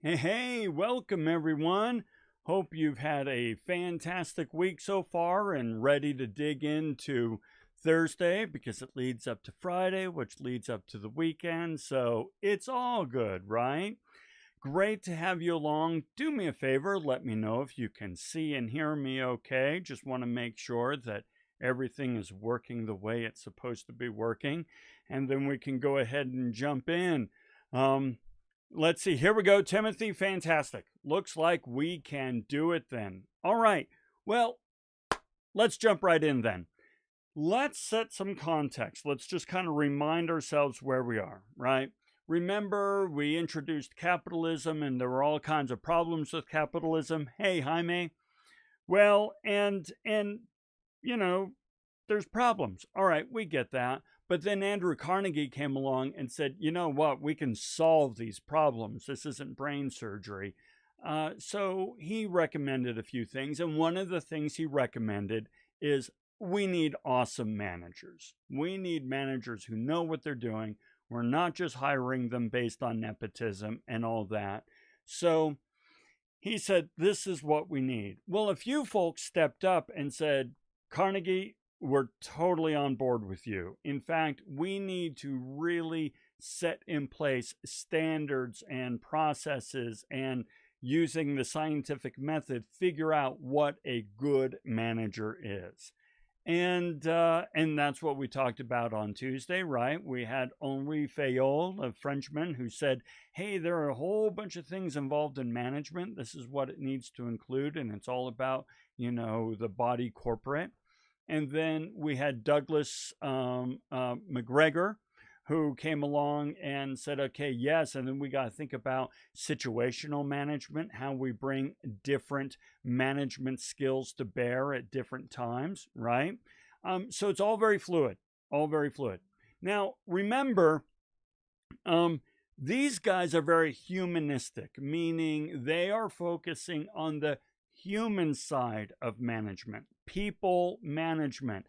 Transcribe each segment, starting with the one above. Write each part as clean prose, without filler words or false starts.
Hey, welcome everyone. Hope you've had a fantastic week so far and ready to dig into Thursday because it leads up to Friday, which leads up to the weekend. So it's all good, right? Great to have you along. Do me a favor, let me know if you can see and hear me okay. Just want to make sure that everything is working the way it's supposed to be working. And then we can go ahead and jump in. Um, Let's see. Here we go, Timothy. Fantastic. Looks like we can do it then. All right. Well, let's jump right in then. Let's set some context. Let's just kind of remind ourselves where we are, right? Remember, we introduced capitalism and there were all kinds of problems with capitalism. Hey, Jaime. Well, and you know, there's problems. All right, we get that. But then Andrew Carnegie came along and said, you know what, we can solve these problems. This isn't brain surgery. So he recommended a few things. And one of the things he recommended is we need awesome managers. We need managers who know what they're doing. We're not just hiring them based on nepotism and all that. So he said, this is what we need. Well, a few folks stepped up and said, Carnegie, we're totally on board with you. In fact, we need to really set in place standards and processes and using the scientific method, figure out what a good manager is. And that's what we talked about on Tuesday, right? We had Henri Fayol, a Frenchman, who said, hey, there are a whole bunch of things involved in management. This is what it needs to include, and it's all about, the body corporate. And then we had Douglas McGregor, who came along and said, okay, yes. And then we got to think about situational management, how we bring different management skills to bear at different times, right? So it's all very fluid, all very fluid. Now, remember, these guys are very humanistic, meaning they are focusing on the human side of management, people management,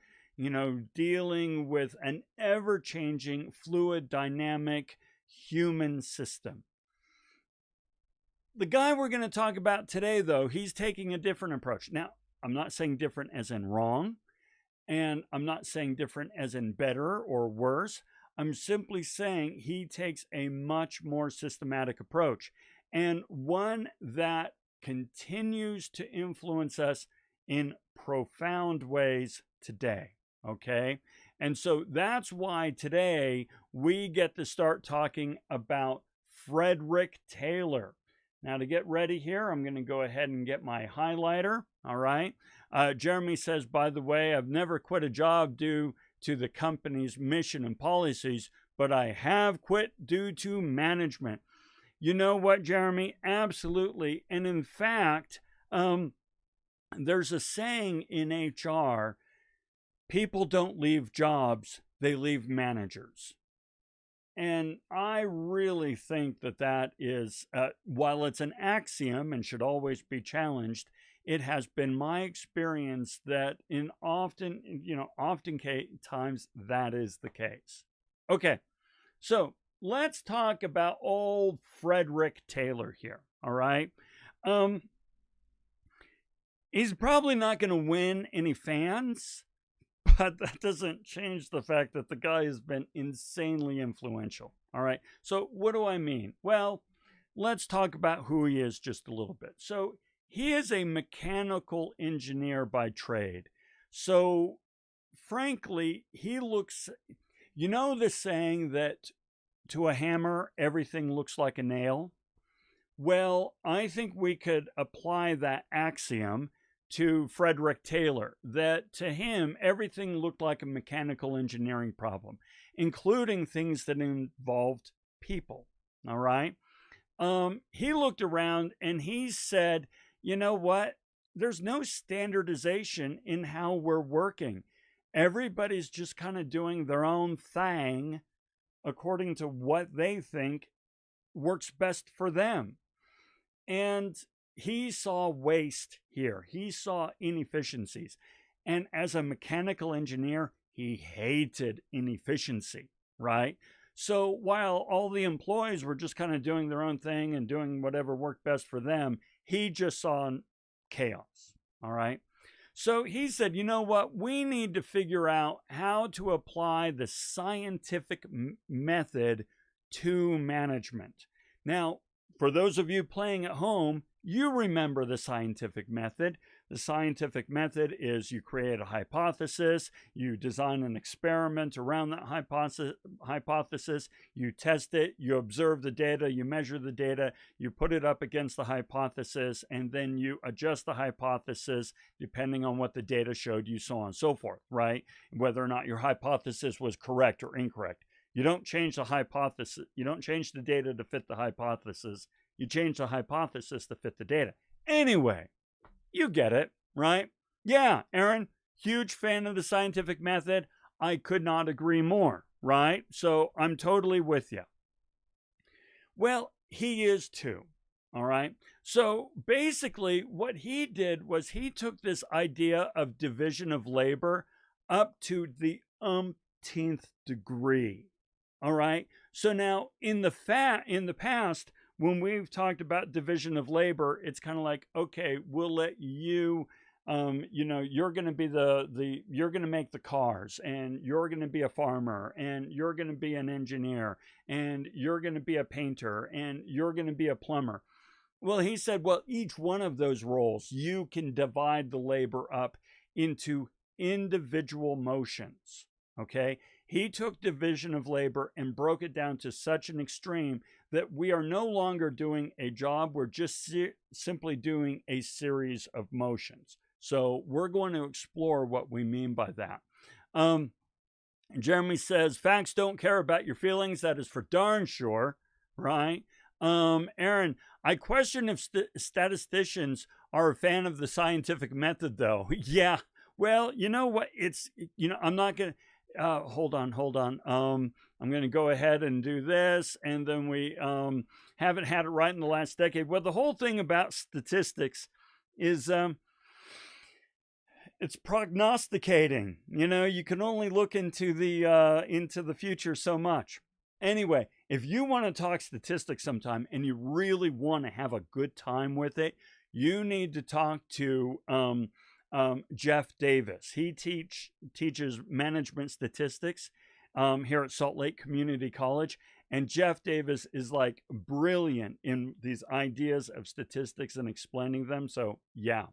dealing with an ever changing, fluid, dynamic human system. The guy we're going to talk about today, though, he's taking a different approach. Now, I'm not saying different as in wrong, and I'm not saying different as in better or worse. I'm simply saying he takes a much more systematic approach, and one that continues to influence us in profound ways today. Okay. And so that's why today we get to start talking about Frederick Taylor. Now, to get ready here, I'm going to go ahead and get my highlighter. All right. Jeremy says, by the way, I've never quit a job due to the company's mission and policies, but I have quit due to management. You know what, Jeremy? Absolutely. And in fact, there's a saying in HR, people don't leave jobs, they leave managers. And I really think that is, while it's an axiom and should always be challenged, it has been my experience that in often times that is the case. Okay, so let's talk about old Frederick Taylor here, all right? He's probably not going to win any fans, but that doesn't change the fact that the guy has been insanely influential. All right. So what do I mean? Well, let's talk about who he is just a little bit. So he is a mechanical engineer by trade. So frankly, he looks, the saying that to a hammer, everything looks like a nail? Well, I think we could apply that axiom to Frederick Taylor, that to him, everything looked like a mechanical engineering problem, including things that involved people. All right. He looked around and he said, you know what? There's no standardization in how we're working. Everybody's just kind of doing their own thing according to what they think works best for them. And he saw waste here. He saw inefficiencies. And as a mechanical engineer, he hated inefficiency, right? So while all the employees were just kind of doing their own thing and doing whatever worked best for them, he just saw chaos. All right. So he said, you know what? We need to figure out how to apply the scientific method to management. Now, for those of you playing at home, you remember the scientific method. The scientific method is you create a hypothesis, you design an experiment around that hypothesis, you test it, you observe the data, you measure the data, you put it up against the hypothesis, and then you adjust the hypothesis depending on what the data showed you, so on and so forth, right? Whether or not your hypothesis was correct or incorrect. You don't change the hypothesis, you don't change the data to fit the hypothesis, you change the hypothesis to fit the data. Anyway, you get it, right? Yeah, Aaron, huge fan of the scientific method. I could not agree more, right? So I'm totally with you. Well, he is too, all right? So basically what he did was he took this idea of division of labor up to the umpteenth degree, all right? So now in the past, when we've talked about division of labor, it's kind of like, okay, we'll let you, you're going to be you're going to make the cars, and you're going to be a farmer, and you're going to be an engineer, and you're going to be a painter, and you're going to be a plumber. Well, he said, well, each one of those roles, you can divide the labor up into individual motions, okay? He took division of labor and broke it down to such an extreme that we are no longer doing a job. We're just simply doing a series of motions. So we're going to explore what we mean by that. Jeremy says, facts don't care about your feelings. That is for darn sure, right? Aaron, I question if statisticians are a fan of the scientific method, though. Yeah, well, you know what? I'm not going to... hold on. I'm going to go ahead and do this. And then we haven't had it right in the last decade. Well, the whole thing about statistics is it's prognosticating. You can only look into the future so much. Anyway, if you want to talk statistics sometime and you really want to have a good time with it, you need to talk to Jeff Davis. He teaches management statistics here at Salt Lake Community College. And Jeff Davis is like brilliant in these ideas of statistics and explaining them. So yeah.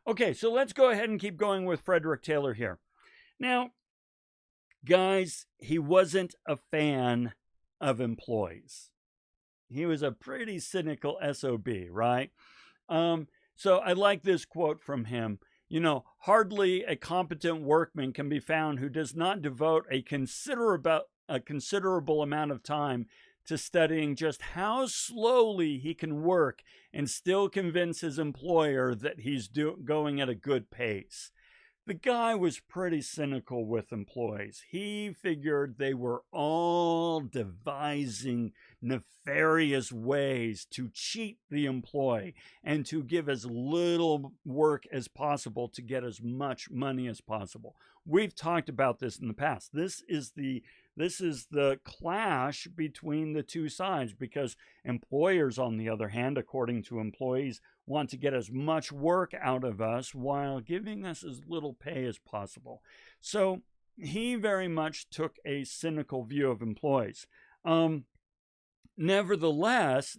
Okay, so let's go ahead and keep going with Frederick Taylor here. Now, guys, he wasn't a fan of employees. He was a pretty cynical SOB, right? So I like this quote from him. Hardly a competent workman can be found who does not devote a considerable amount of time to studying just how slowly he can work and still convince his employer that he's going at a good pace. The guy was pretty cynical with employees. He figured they were all devising nefarious ways to cheat the employee and to give as little work as possible to get as much money as possible. We've talked about this in the past. This is the clash between the two sides, because employers, on the other hand, according to employees, want to get as much work out of us while giving us as little pay as possible. So he very much took a cynical view of employees. Nevertheless,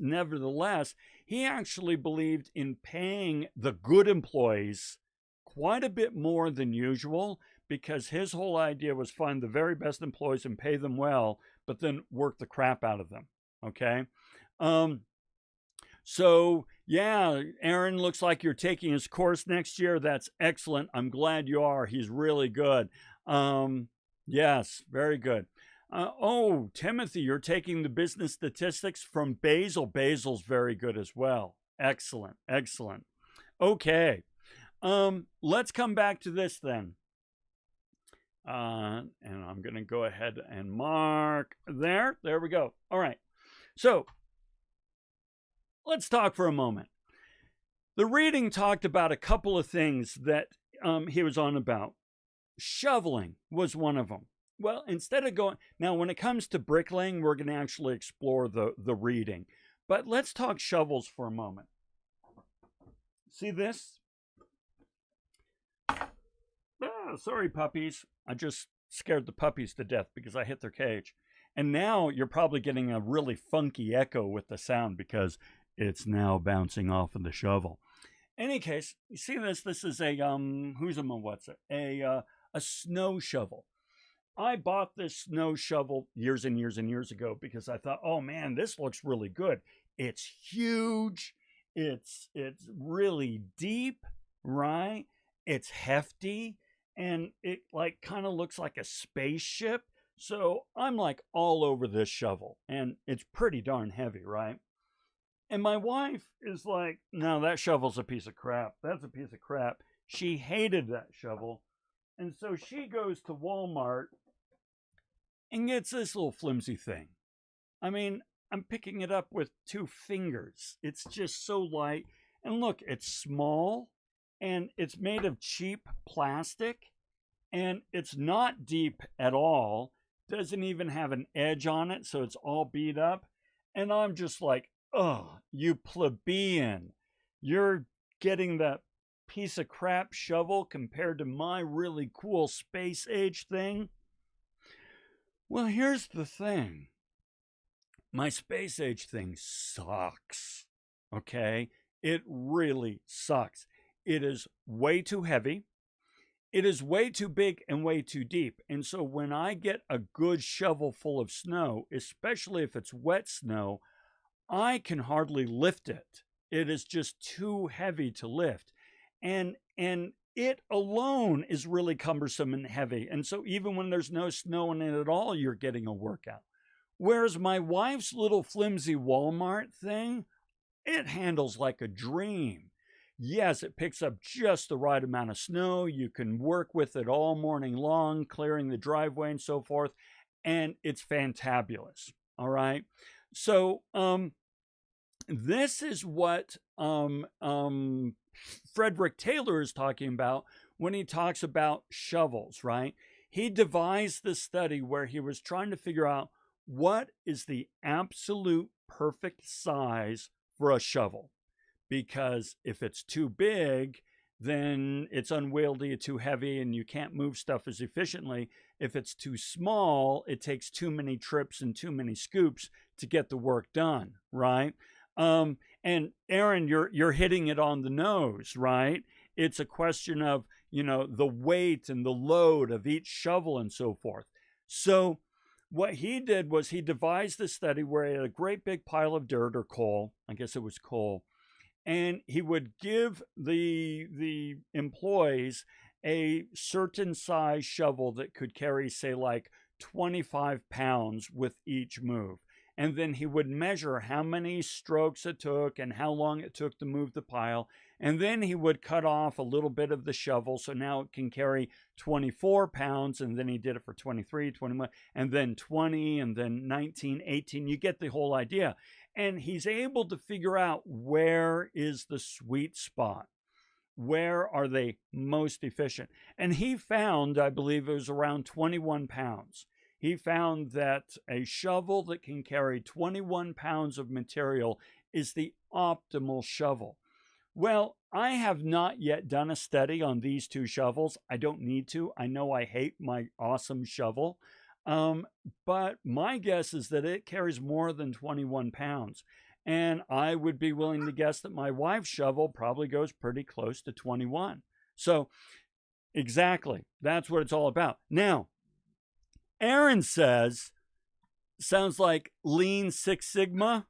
he actually believed in paying the good employees quite a bit more than usual, because his whole idea was find the very best employees and pay them well, but then work the crap out of them. Okay. So yeah, Aaron, looks like you're taking his course next year. That's excellent. I'm glad you are. He's really good. Yes, very good. Timothy, you're taking the business statistics from Basil. Basil's very good as well. Excellent. Okay. Let's come back to this then. And I'm going to go ahead and mark there. There we go. All right. So let's talk for a moment. The reading talked about a couple of things that he was on about. Shoveling was one of them. Well, instead of going now, when it comes to bricklaying, we're going to actually explore the reading. But let's talk shovels for a moment. See this? Sorry, puppies. I just scared the puppies to death because I hit their cage. And now you're probably getting a really funky echo with the sound because it's now bouncing off of the shovel. In any case, you see this? This is a who's a what's it? A snow shovel. I bought this snow shovel years and years and years ago because I thought, oh man, this looks really good. It's huge. It's really deep, right? It's hefty, and it like kind of looks like a spaceship. So I'm like all over this shovel, and it's pretty darn heavy, right? And my wife is like, no, that shovel's a piece of crap. That's a piece of crap. She hated that shovel. And so she goes to Walmart and gets this little flimsy thing. I mean, I'm picking it up with 2 fingers. It's just so light. And look, it's small and it's made of cheap plastic and it's not deep at all. Doesn't even have an edge on it, so it's all beat up. And I'm just like, oh, you plebeian. You're getting that piece of crap shovel compared to my really cool space age thing? Well, here's the thing. My space age thing sucks. Okay? It really sucks. It is way too heavy. It is way too big and way too deep. And so when I get a good shovel full of snow, especially if it's wet snow, I can hardly lift it. It is just too heavy to lift. And it alone is really cumbersome and heavy. And so even when there's no snow in it at all, you're getting a workout. Whereas my wife's little flimsy Walmart thing, it handles like a dream. Yes, it picks up just the right amount of snow. You can work with it all morning long, clearing the driveway and so forth. And it's fantabulous. All right. So this is what Frederick Taylor is talking about when he talks about shovels, right? He devised this study where he was trying to figure out what is the absolute perfect size for a shovel. Because if it's too big, then it's unwieldy, too heavy, and you can't move stuff as efficiently. If it's too small, it takes too many trips and too many scoops to get the work done, right? And Aaron, you're hitting it on the nose, right? It's a question of, the weight and the load of each shovel and so forth. So what he did was he devised this study where he had a great big pile of dirt or coal. I guess it was coal. And he would give the employees a certain size shovel that could carry, say, like 25 pounds with each move. And then he would measure how many strokes it took and how long it took to move the pile. And then he would cut off a little bit of the shovel. So now it can carry 24 pounds. And then he did it for 23, 21, and then 20, and then 19, 18. You get the whole idea. And he's able to figure out where is the sweet spot. Where are they most efficient? And he found, I believe it was around 21 pounds. He found that a shovel that can carry 21 pounds of material is the optimal shovel. Well, I have not yet done a study on these 2 shovels. I don't need to. I know I hate my awesome shovel. But my guess is that it carries more than 21 pounds. And I would be willing to guess that my wife's shovel probably goes pretty close to 21. So exactly, that's what it's all about. Now, Aaron says, sounds like Lean Six Sigma.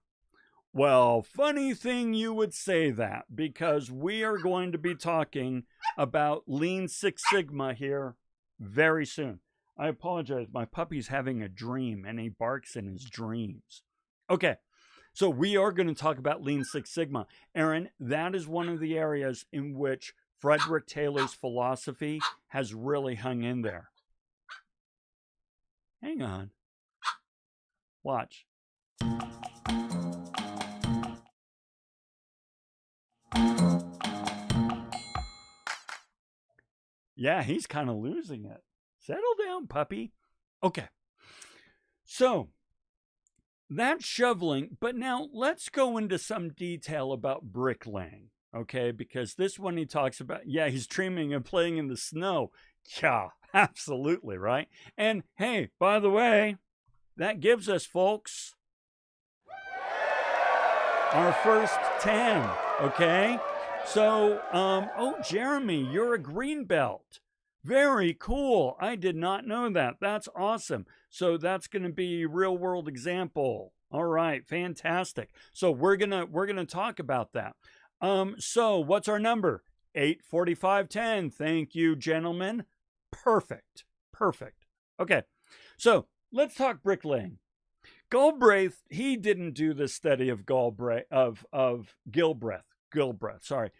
Well, funny thing you would say that, because we are going to be talking about Lean Six Sigma here very soon. I apologize. My puppy's having a dream and he barks in his dreams. Okay, so we are going to talk about Lean Six Sigma. Aaron, that is one of the areas in which Frederick Taylor's philosophy has really hung in there. Hang on. Watch. Yeah, he's kind of losing it. Settle down, puppy. Okay. So that's shoveling, but now let's go into some detail about bricklaying, okay? Because this one he talks about, yeah, he's dreaming of playing in the snow. Yeah, absolutely, right? And hey, by the way, that gives us, folks, our first 10, okay? So, oh, Jeremy, you're a green belt. Very cool. I did not know that. That's awesome. So that's going to be real world example. All right, fantastic. So we're gonna talk about that. So what's our number? 84510. Thank you, gentlemen. Perfect. Perfect. Okay. So let's talk bricklaying. Galbraith, he didn't do the study of Galbraith of Gilbreth, sorry.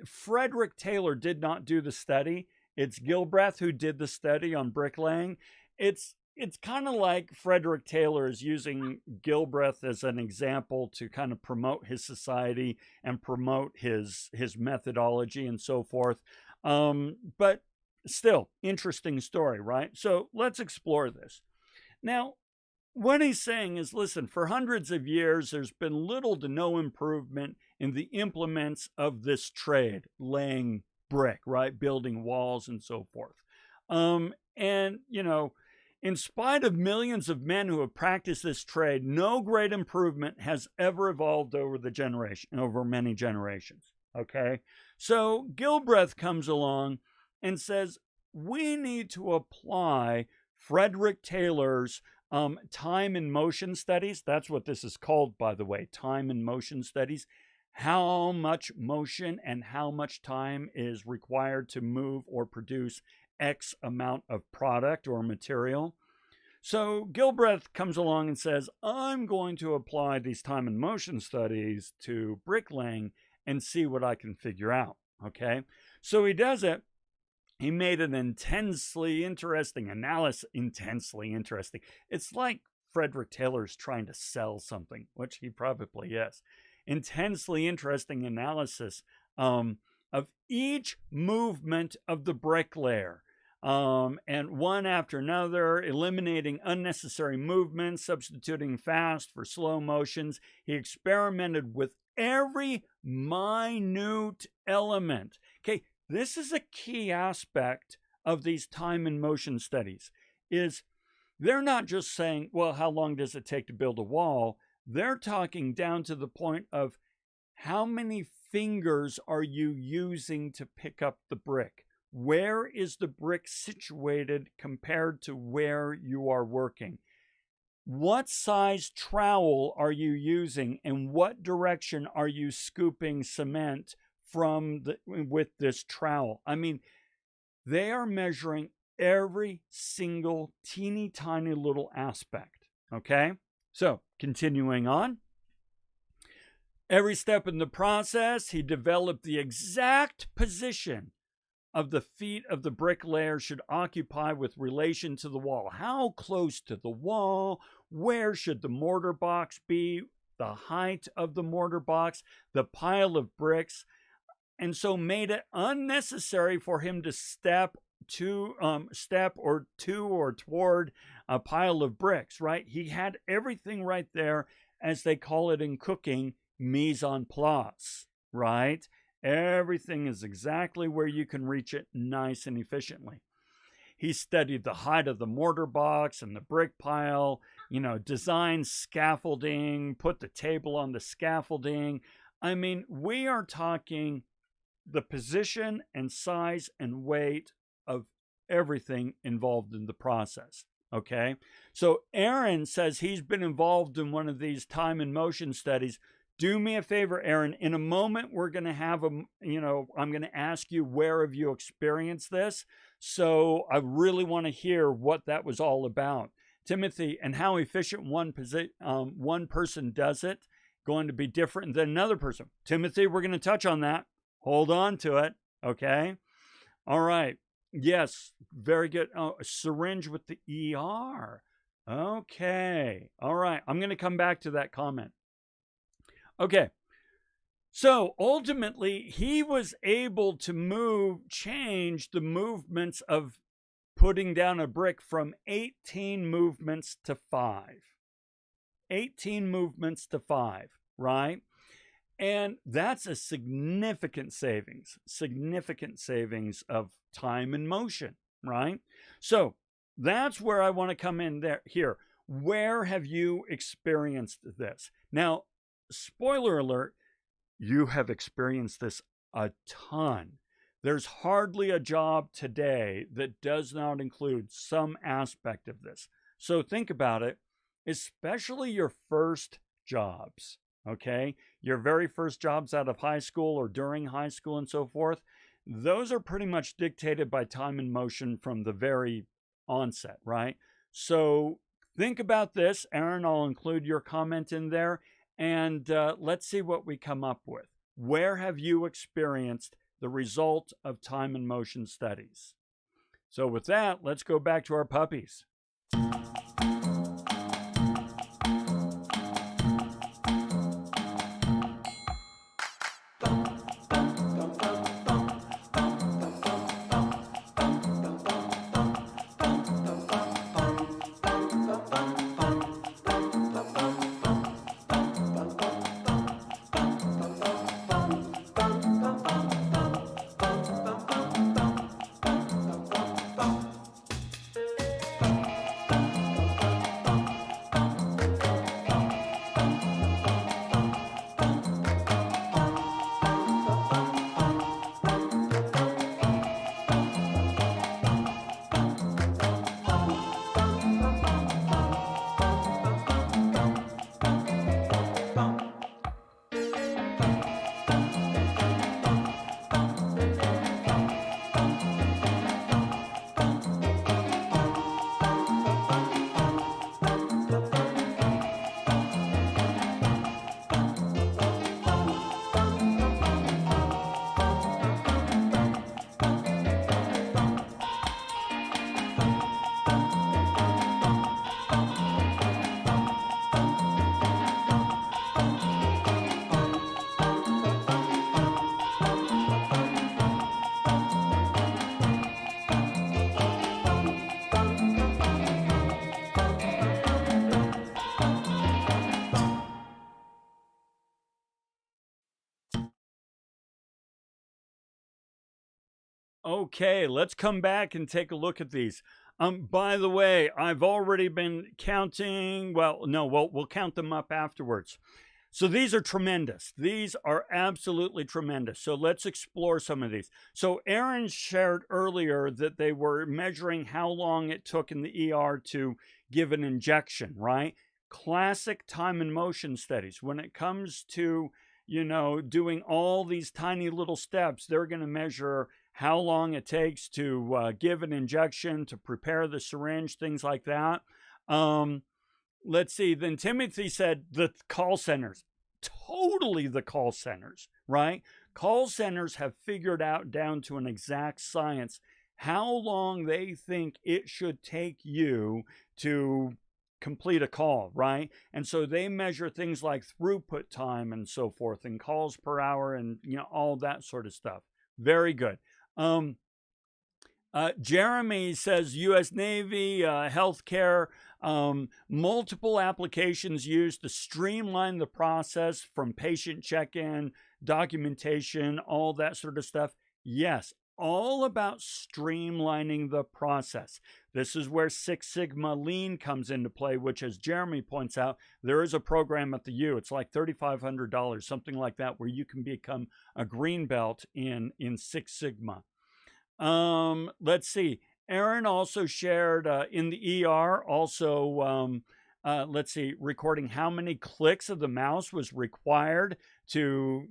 Frederick Taylor did not do the study. It's Gilbreth who did the study on bricklaying. It's kind of like Frederick Taylor is using Gilbreth as an example to kind of promote his society and promote his methodology and so forth. But still, interesting story, right? So let's explore this. Now, what he's saying is, listen, for hundreds of years, there's been little to no improvement in the implements of this trade, laying brick, right? Building walls and so forth. And, in spite of millions of men who have practiced this trade, no great improvement has ever evolved over many generations. Okay. So Gilbreth comes along and says, we need to apply Frederick Taylor's time and motion studies. That's what this is called, by the way, time and motion studies. How much motion and how much time is required to move or produce X amount of product or material. So Gilbreth comes along and says, I'm going to apply these time and motion studies to bricklaying and see what I can figure out. Okay. So he does it. He made an intensely interesting analysis. Intensely interesting. It's like Frederick Taylor's trying to sell something, which he probably is. Intensely interesting analysis of each movement of the bricklayer. And one after another, eliminating unnecessary movements, substituting fast for slow motions. He experimented with every minute element. Okay, this is a key aspect of these time and motion studies, is they're not just saying, well, how long does it take to build a wall? They're talking down to the point of how many fingers are you using to pick up the brick? Where is the brick situated compared to where you are working? What size trowel are you using, and what direction are you scooping cement with this trowel? I mean, they are measuring every single teeny tiny little aspect. Okay, so continuing on. Every step in the process, he developed the exact position of the feet of the bricklayer should occupy with relation to the wall. How close to the wall? Where should the mortar box be? The height of the mortar box, the pile of bricks, and so made it unnecessary for him to step or toward a pile of bricks, right? He had everything right there, as they call it in cooking, mise en place, right? Everything is exactly where you can reach it nice and efficiently. He studied the height of the mortar box and the brick pile, designed scaffolding, put the table on the scaffolding. I mean, we are talking the position and size and weight of everything involved in the process. Okay. So Aaron says he's been involved in one of these time and motion studies. Do me a favor, Aaron. In a moment, we're going to have I'm going to ask you, where have you experienced this? So I really want to hear what that was all about. Timothy, and how efficient one person does it, going to be different than another person. Timothy, we're going to touch on that. Hold on to it. Okay. All right. Yes. Very good. Oh, a syringe with the ER. Okay. All right. I'm going to come back to that comment. Okay, so ultimately, he was able to change the movements of putting down a brick from 18 movements to 5. 18 movements to 5, right? And that's a significant savings of time and motion, right? So that's where I want to come in here. Where have you experienced this? Now, spoiler alert, you have experienced this a ton. There's hardly a job today that does not include some aspect of this. So think about it, especially your first jobs, okay? Your very first jobs out of high school or during high school and so forth, those are pretty much dictated by time and motion from the very onset, right? So think about this. Aaron, I'll include your comment in there, and let's see what we come up with. Where have you experienced the result of time and motion studies? So with that, let's go back to our puppies. Okay, let's come back and take a look at these. By the way, I've already been counting. Well, no, we'll count them up afterwards. So these are tremendous. These are absolutely tremendous. So let's explore some of these. So Aaron shared earlier that they were measuring how long it took in the ER to give an injection, right? Classic time and motion studies. When it comes to, doing all these tiny little steps, they're going to measure how long it takes to give an injection, to prepare the syringe, things like that. Let's see. Then Timothy said the call centers. Totally the call centers, right? Call centers have figured out down to an exact science how long they think it should take you to complete a call, right? And so they measure things like throughput time and so forth, and calls per hour, and all that sort of stuff. Very good. Jeremy says U.S. Navy, healthcare, multiple applications used to streamline the process from patient check-in, documentation, all that sort of stuff. Yes, all about streamlining the process. This is where Six Sigma Lean comes into play, which, as Jeremy points out, there is a program at the U. It's like $3,500, something like that, where you can become a green belt in Six Sigma. Let's see. Aaron also shared in the ER, also, let's see, recording how many clicks of the mouse was required to,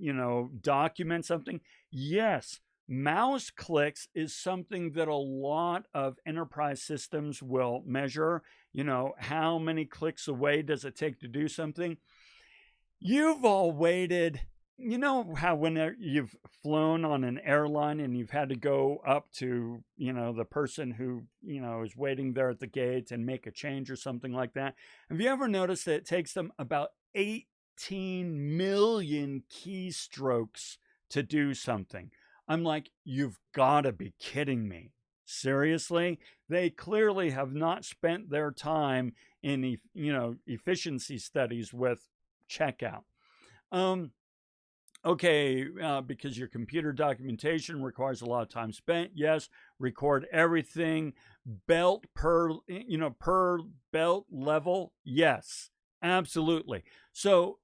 document something. Yes, mouse clicks is something that a lot of enterprise systems will measure. How many clicks away does it take to do something? You've all waited. You know how when you've flown on an airline and you've had to go up to, the person who, is waiting there at the gate and make a change or something like that? Have you ever noticed that it takes them about 18 million keystrokes to do something? I'm like, you've got to be kidding me. Seriously? They clearly have not spent their time in efficiency studies with checkout. Okay, because your computer documentation requires a lot of time spent. Yes, record everything belt per belt level. Yes, absolutely. So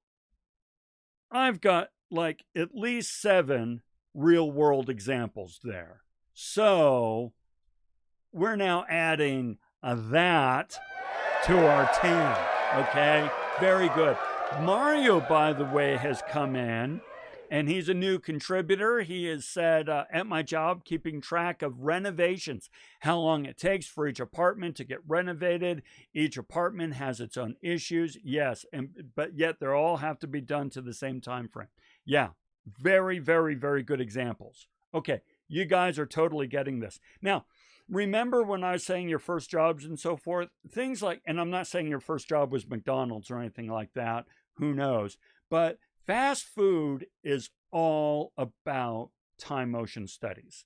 I've got like at least 7 real world examples there. So we're now adding that to our 10. Okay, very good. Mario, by the way, has come in. And he's a new contributor. He has said, at my job, keeping track of renovations, how long it takes for each apartment to get renovated. Each apartment has its own issues. Yes, but yet they all have to be done to the same time frame. Yeah, very, very, very good examples. Okay, you guys are totally getting this. Now, remember when I was saying your first jobs and so forth? Things like, and I'm not saying your first job was McDonald's or anything like that. Who knows? But fast food is all about time motion studies,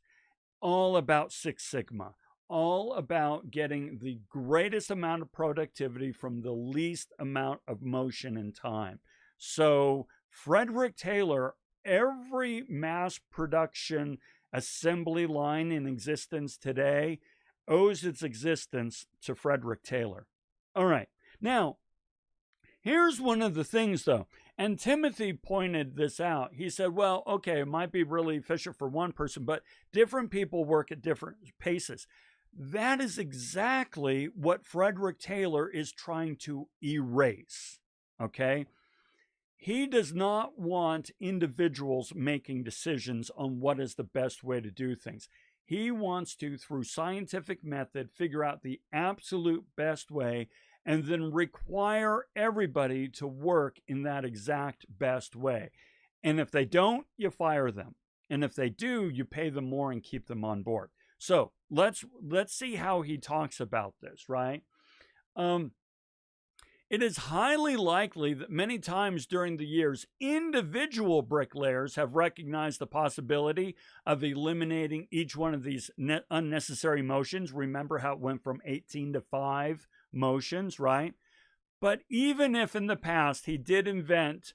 all about Six Sigma, all about getting the greatest amount of productivity from the least amount of motion and time. So Frederick Taylor, every mass production assembly line in existence today owes its existence to Frederick Taylor. All right. Now, here's one of the things, though. And Timothy pointed this out. He said, well, okay, it might be really efficient for one person, but different people work at different paces. That is exactly what Frederick Taylor is trying to erase, okay? He does not want individuals making decisions on what is the best way to do things. He wants to, through scientific method, figure out the absolute best way and then require everybody to work in that exact best way. And if they don't, you fire them. And if they do, you pay them more and keep them on board. So let's see how he talks about this, right? It is highly likely that many times during the years, individual bricklayers have recognized the possibility of eliminating each one of these unnecessary motions. Remember how it went from 18 to 5 motions, right? But even if in the past he did invent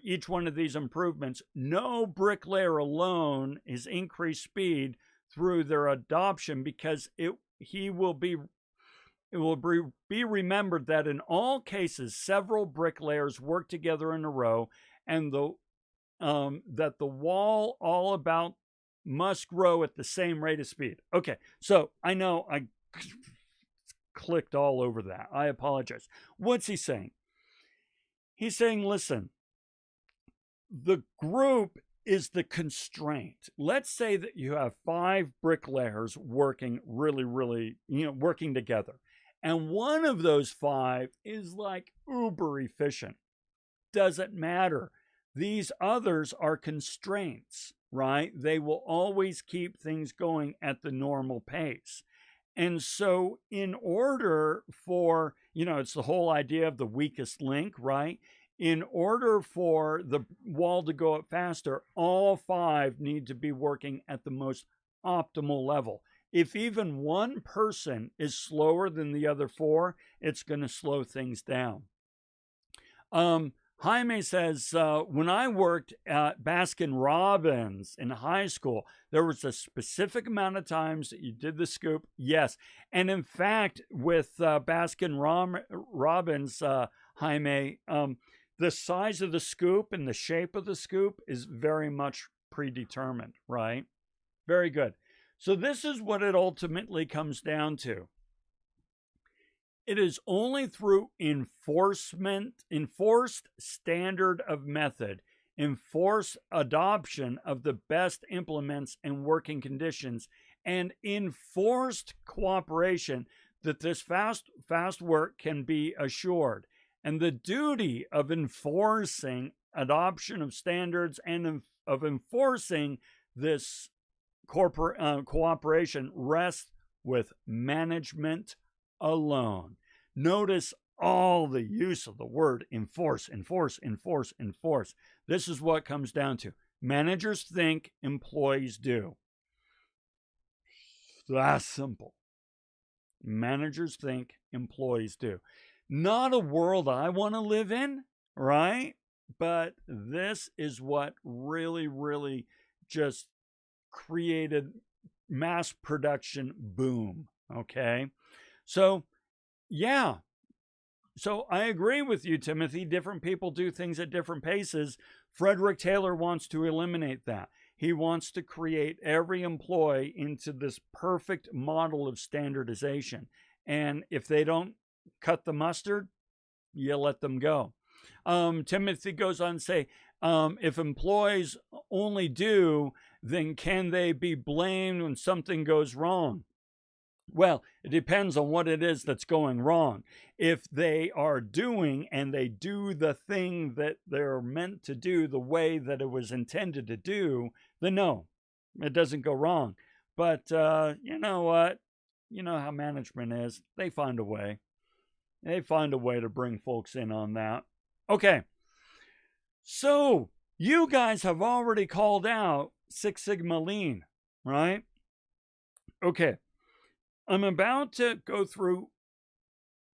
each one of these improvements, no bricklayer alone has increased speed through their adoption, because it will be remembered that in all cases, several bricklayers work together in a row, and that the wall all about must grow at the same rate of speed. Okay, so I know I clicked all over that. I apologize. What's he saying? He's saying, listen, the group is the constraint. Let's say that you have 5 bricklayers working really, working together. And one of those 5 is like uber efficient. Doesn't matter. These others are constraints, right? They will always keep things going at the normal pace. And so in order for, it's the whole idea of the weakest link, right? In order for the wall to go up faster, all 5 need to be working at the most optimal level. If even one person is slower than the other 4, it's going to slow things down. Jaime says, when I worked at Baskin-Robbins in high school, there was a specific amount of times that you did the scoop. Yes. And in fact, with Baskin-Robbins, Jaime, the size of the scoop and the shape of the scoop is very much predetermined, right? Very good. So this is what it ultimately comes down to. It is only through enforced standard of method, enforced adoption of the best implements and working conditions, and enforced cooperation that this fast work can be assured. And the duty of enforcing adoption of standards and of enforcing this cooperation rests with management alone. Notice all the use of the word enforce. This is what it comes down to. Managers think, employees do. that simple. Managers think, employees do. Not a world I want to live in, right? But this is what really, really just created mass production boom, okay? So, yeah. So I agree with you, Timothy. Different people do things at different paces. Frederick Taylor wants to eliminate that. He wants to create every employee into this perfect model of standardization. And if they don't cut the mustard, you let them go. Timothy goes on to say, if employees only do, then can they be blamed when something goes wrong? Well, it depends on what it is that's going wrong. If they are doing and they do the thing that they're meant to do the way that it was intended to do, then no, it doesn't go wrong. But you know what? You know how management is. They find a way. They find a way to bring folks in on that. Okay. So you guys have already called out Six Sigma Lean, right? Okay. I'm about to go through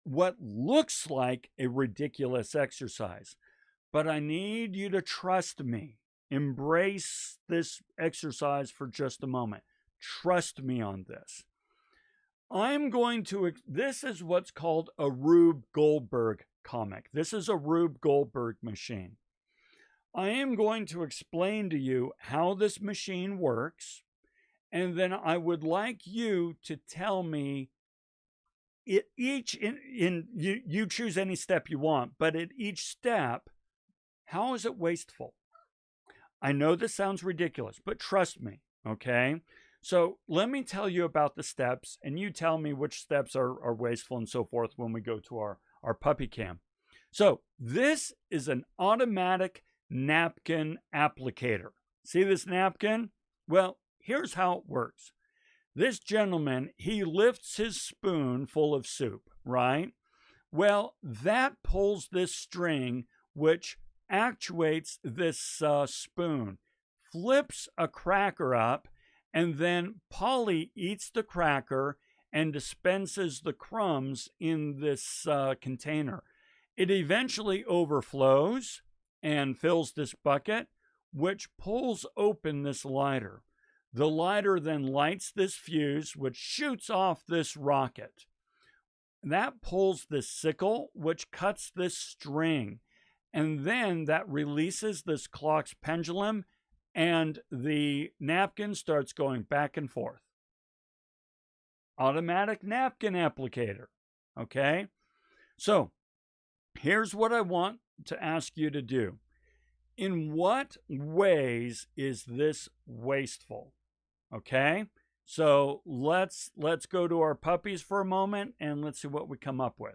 what looks like a ridiculous exercise, but I need you to trust me. Embrace this exercise for just a moment. Trust me on this. This is what's called a Rube Goldberg comic. This is a Rube Goldberg machine. I am going to explain to you how this machine works. And then I would like you to tell me you choose any step you want, but at each step, how is it wasteful? I know this sounds ridiculous, but trust me, okay? So let me tell you about the steps, and you tell me which steps are wasteful and so forth when we go to our puppy cam. So this is an automatic napkin applicator. See this napkin? Well, here's how it works. This gentleman, he lifts his spoon full of soup, right? Well, that pulls this string, which actuates this spoon, flips a cracker up, and then Polly eats the cracker and dispenses the crumbs in this container. It eventually overflows and fills this bucket, which pulls open this lighter. The lighter then lights this fuse, which shoots off this rocket. That pulls this sickle, which cuts this string. And then that releases this clock's pendulum, and the napkin starts going back and forth. Automatic napkin applicator. Okay? So, here's what I want to ask you to do. In what ways is this wasteful? Okay, so let's go to our puppies for a moment and let's see what we come up with.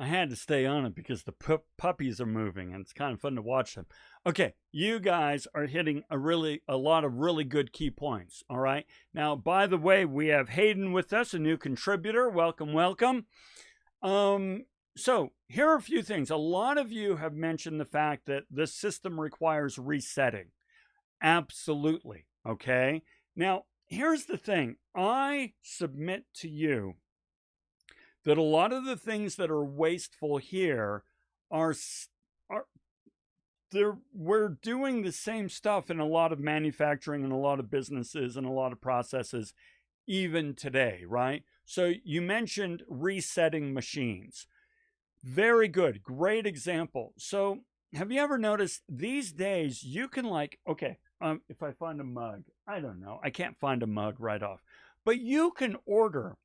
I had to stay on it because the puppies are moving and it's kind of fun to watch them. Okay, you guys are hitting a lot of really good key points. All right. Now, by the way, we have Hayden with us, a new contributor. Welcome, welcome. So here are a few things. A lot of you have mentioned the fact that this system requires resetting. Absolutely. Okay. Now, here's the thing. I submit to you that a lot of the things that are wasteful here we're doing the same stuff in a lot of manufacturing and a lot of businesses and a lot of processes even today, right? So you mentioned resetting machines. Very good. Great example. So have you ever noticed these days you can if I find a mug, I don't know. I can't find a mug right off. But you can order.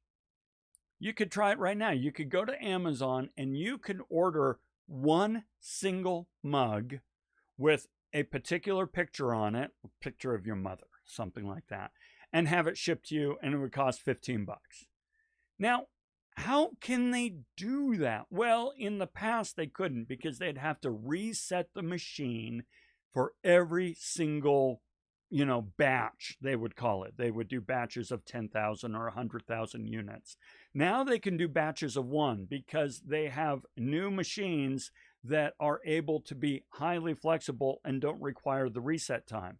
You could try it right now. You could go to Amazon and you can order one single mug with a particular picture on it, a picture of your mother, something like that, and have it shipped to you, and it would cost 15 bucks. Now, how can they do that? Well, in the past they couldn't because they'd have to reset the machine for every single batch, they would call it. They would do batches of 10,000 or 100,000 units. Now they can do batches of one because they have new machines that are able to be highly flexible and don't require the reset time.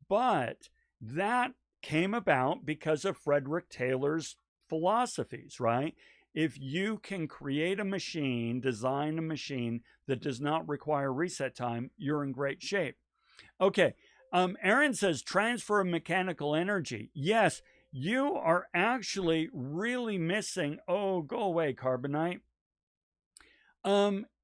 But that came about because of Frederick Taylor's philosophies, right? If you can create a machine, design a machine that does not require reset time, you're in great shape. Okay. Aaron says transfer of mechanical energy. Yes, you are actually really missing. Oh, go away, Carbonite.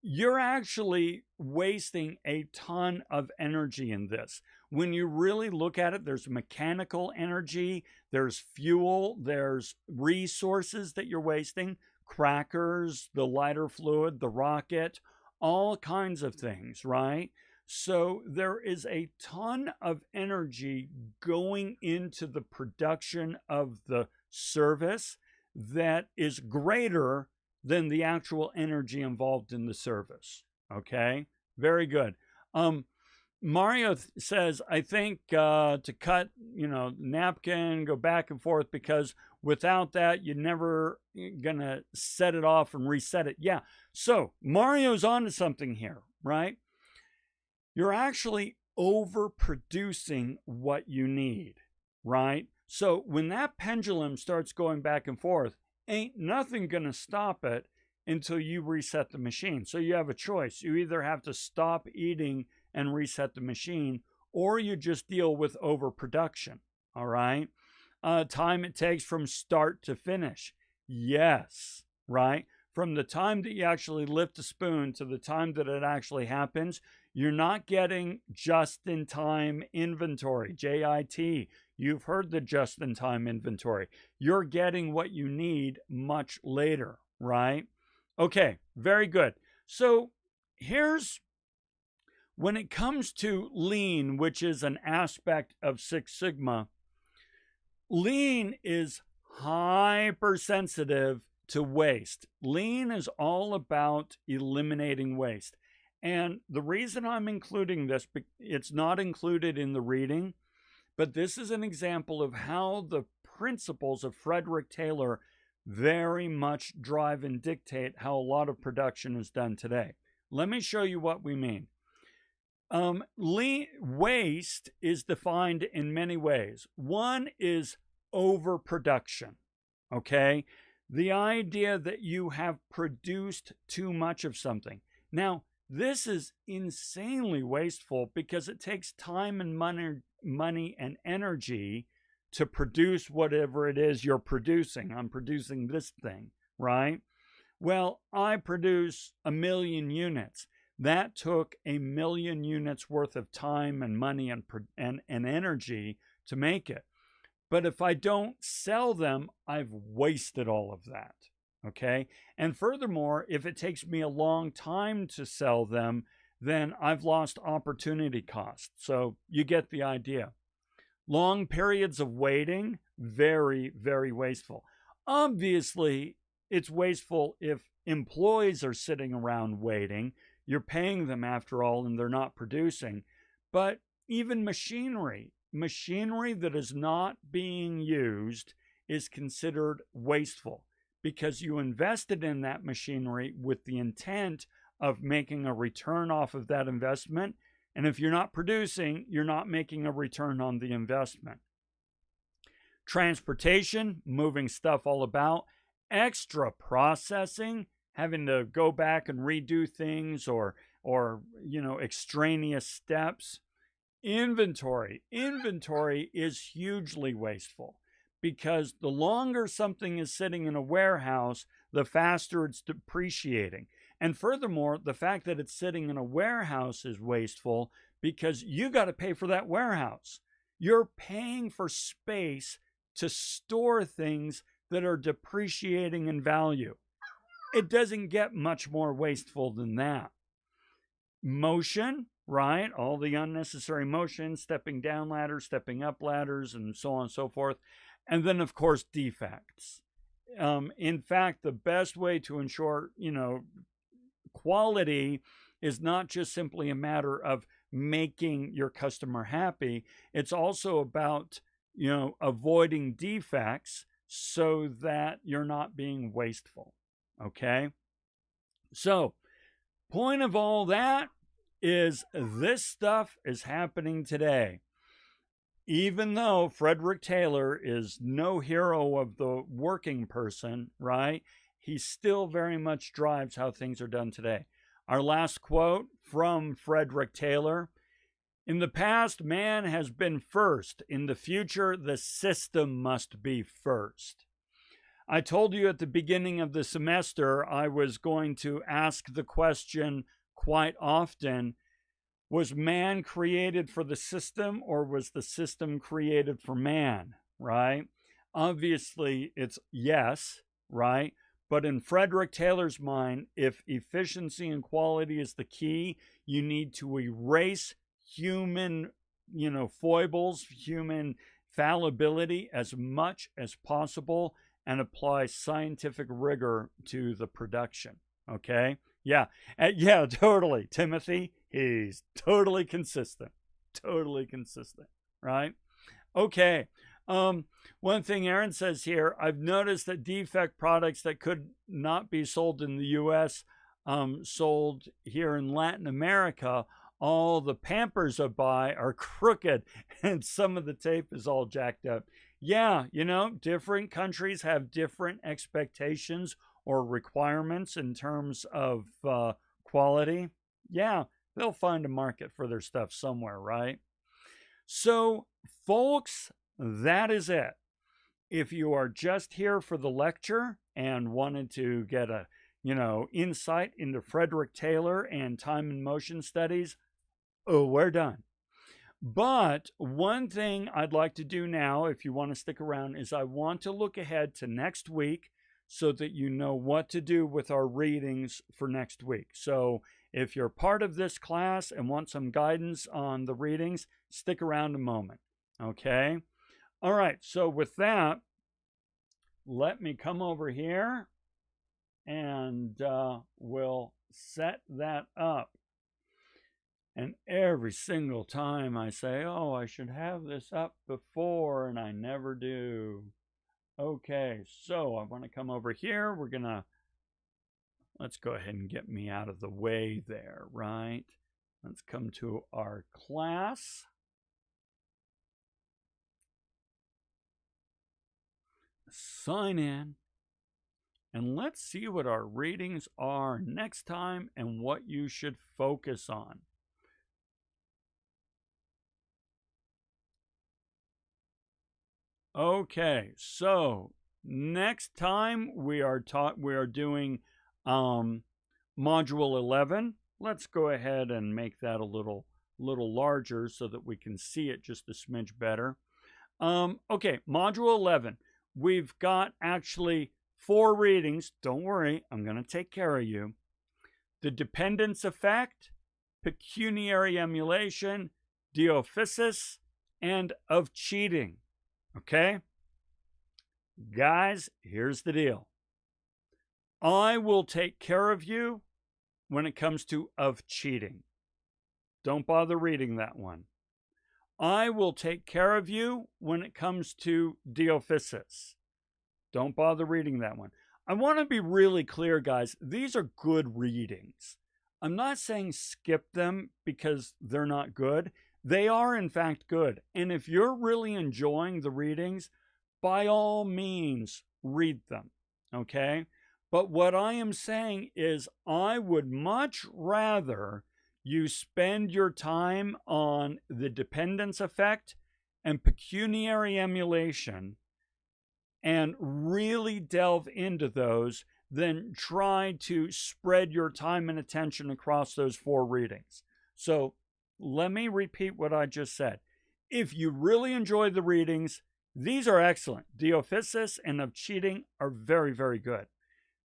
You're actually wasting a ton of energy in this. When you really look at it, there's mechanical energy, there's fuel, there's resources that you're wasting, crackers, the lighter fluid, the rocket, all kinds of things, right? So there is a ton of energy going into the production of the service that is greater than the actual energy involved in the service. Okay, very good. Mario says, I think to cut, napkin, go back and forth, because without that, you're never gonna set it off and reset it. Yeah, so Mario's onto something here, right? You're actually overproducing what you need, right? So when that pendulum starts going back and forth, ain't nothing going to stop it until you reset the machine. So you have a choice. You either have to stop eating and reset the machine, or you just deal with overproduction, all right? Time it takes from start to finish. Yes, right? From the time that you actually lift a spoon to the time that it actually happens, you're not getting just-in-time inventory, JIT. You've heard the just-in-time inventory. You're getting what you need much later, right? Okay, very good. So when it comes to lean, which is an aspect of Six Sigma, lean is hypersensitive to waste. Lean is all about eliminating waste. And the reason I'm including this, it's not included in the reading, but this is an example of how the principles of Frederick Taylor very much drive and dictate how a lot of production is done today. Let me show you what we mean. Waste is defined in many ways. One is overproduction, okay? The idea that you have produced too much of something. Now, this is insanely wasteful because it takes time and money and energy to produce whatever it is you're producing. I'm producing this thing, right? Well, I produce 1,000,000 units. That took 1,000,000 units worth of time and money and energy to make it. But if I don't sell them, I've wasted all of that. Okay. And furthermore, if it takes me a long time to sell them, then I've lost opportunity cost. So you get the idea. Long periods of waiting, very, very wasteful. Obviously, it's wasteful if employees are sitting around waiting. You're paying them after all, and they're not producing. But even machinery that is not being used is considered wasteful because you invested in that machinery with the intent of making a return off of that investment. And if you're not producing, you're not making a return on the investment. Transportation, moving stuff all about, extra processing, having to go back and redo things or extraneous steps. Inventory is hugely wasteful because the longer something is sitting in a warehouse, the faster it's depreciating. And furthermore, the fact that it's sitting in a warehouse is wasteful because you got to pay for that warehouse. You're paying for space to store things that are depreciating in value. It doesn't get much more wasteful than that. Motion, right? All the unnecessary motion, stepping down ladders, stepping up ladders, and so on and so forth. And then, of course, defects. In fact, the best way to ensure, quality is not just simply a matter of making your customer happy. It's also about, avoiding defects so that you're not being wasteful. Okay? So, point of all that is this stuff is happening today. Even though Frederick Taylor is no hero of the working person, right? He still very much drives how things are done today. Our last quote from Frederick Taylor: "In the past, man has been first. In the future, the system must be first." I told you at the beginning of the semester I was going to ask the question quite often, was man created for the system or was the system created for man, right? Obviously, it's yes, right? But in Frederick Taylor's mind, if efficiency and quality is the key, you need to erase human, foibles, human fallibility as much as possible and apply scientific rigor to the production, okay? Yeah, totally. Timothy, he's totally consistent, right? Okay. One thing Aaron says here, I've noticed that defect products that could not be sold in the U.S. Sold here in Latin America. All the Pampers I buy are crooked and some of the tape is all jacked up. Yeah, different countries have different expectations or requirements in terms of quality. Yeah, they'll find a market for their stuff somewhere, right? So, folks, that is it. If you are just here for the lecture and wanted to get a, insight into Frederick Taylor and time and motion studies, we're done. But one thing I'd like to do now, if you want to stick around, is I want to look ahead to next week so that you know what to do with our readings for next week. So if you're part of this class and want some guidance on the readings, stick around a moment. Okay? All right, so with that, let me come over here and we'll set that up. And every single time I say, oh, I should have this up before, and I never do. Okay, so I want to come over here. Let's go ahead and get me out of the way there, right? Let's come to our class. Sign in. And let's see what our readings are next time and what you should focus on. Okay, so next time we are doing module 11. Let's go ahead and make that a little larger so that we can see it just a smidge better. Okay, module 11. We've got actually 4 readings. Don't worry, I'm going to take care of you. The dependence effect, pecuniary emulation, diophysis, and of cheating. Okay? Guys, here's the deal. I will take care of you when it comes to of cheating. Don't bother reading that one. I will take care of you when it comes to Diophysis. Don't bother reading that one. I want to be really clear, guys. These are good readings. I'm not saying skip them because they're not good. They are, in fact, good. And if you're really enjoying the readings, by all means, read them. Okay? But what I am saying is I would much rather you spend your time on the dependence effect and pecuniary emulation and really delve into those than try to spread your time and attention across those 4 readings. So let me repeat what I just said. If you really enjoy the readings, these are excellent. Diophysis and of cheating are very, very good.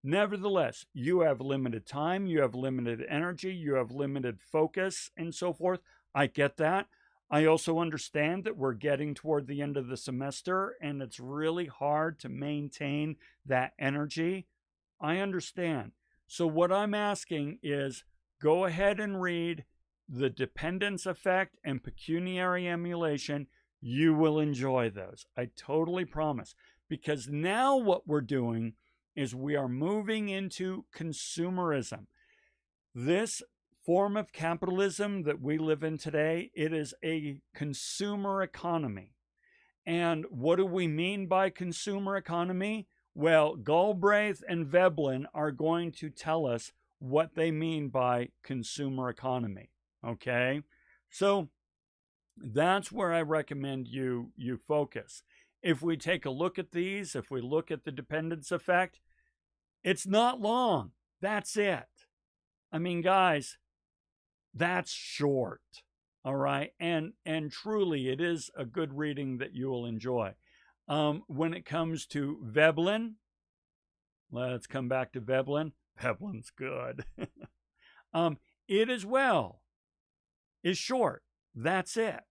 Nevertheless, you have limited time, you have limited energy, you have limited focus, and so forth. I get that. I also understand that we're getting toward the end of the semester and it's really hard to maintain that energy. I understand. So what I'm asking is go ahead and read The Dependence Effect and Pecuniary Emulation. You will enjoy those. I totally promise. Because now what we're doing is we are moving into consumerism. This form of capitalism that we live in today, it is a consumer economy. And what do we mean by consumer economy? Well, Galbraith and Veblen are going to tell us what they mean by consumer economy. Okay? So that's where I recommend you focus. If we take a look at these, if we look at the dependence effect, it's not long. That's it. I mean, guys, that's short. All right. And truly, it is a good reading that you will enjoy. When it comes to Veblen, let's come back to Veblen. Veblen's good. It as well is short. That's it.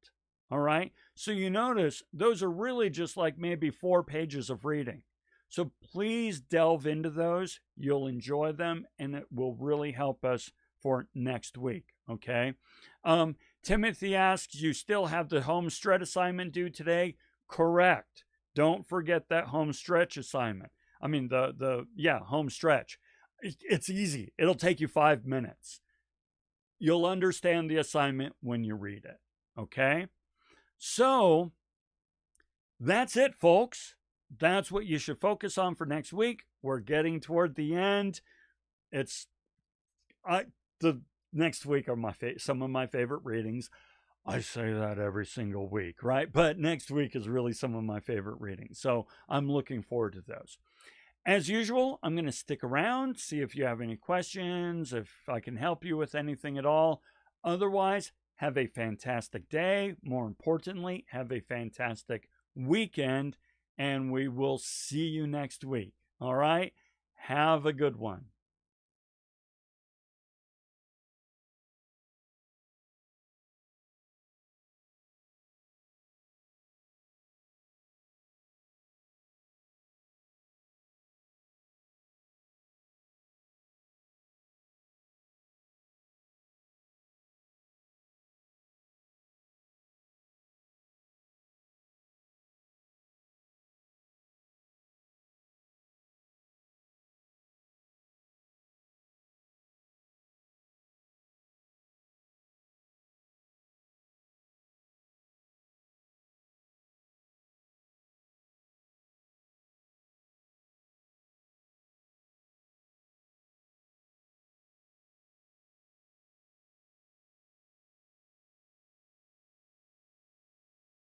All right. So you notice those are really just like maybe 4 pages of reading. So please delve into those. You'll enjoy them and it will really help us for next week. Okay. Timothy asks, you still have the home stretch assignment due today? Correct. Don't forget that home stretch assignment. I mean, home stretch. It's easy. It'll take you 5 minutes. You'll understand the assignment when you read it. Okay. So that's it, folks. That's what you should focus on for next week. We're getting toward the end. The next week are some of my favorite readings. I say that every single week, right? But next week is really some of my favorite readings. So I'm looking forward to those. As usual, I'm going to stick around, see if you have any questions, if I can help you with anything at all. Otherwise, have a fantastic day. More importantly, have a fantastic weekend, and we will see you next week. All right? Have a good one.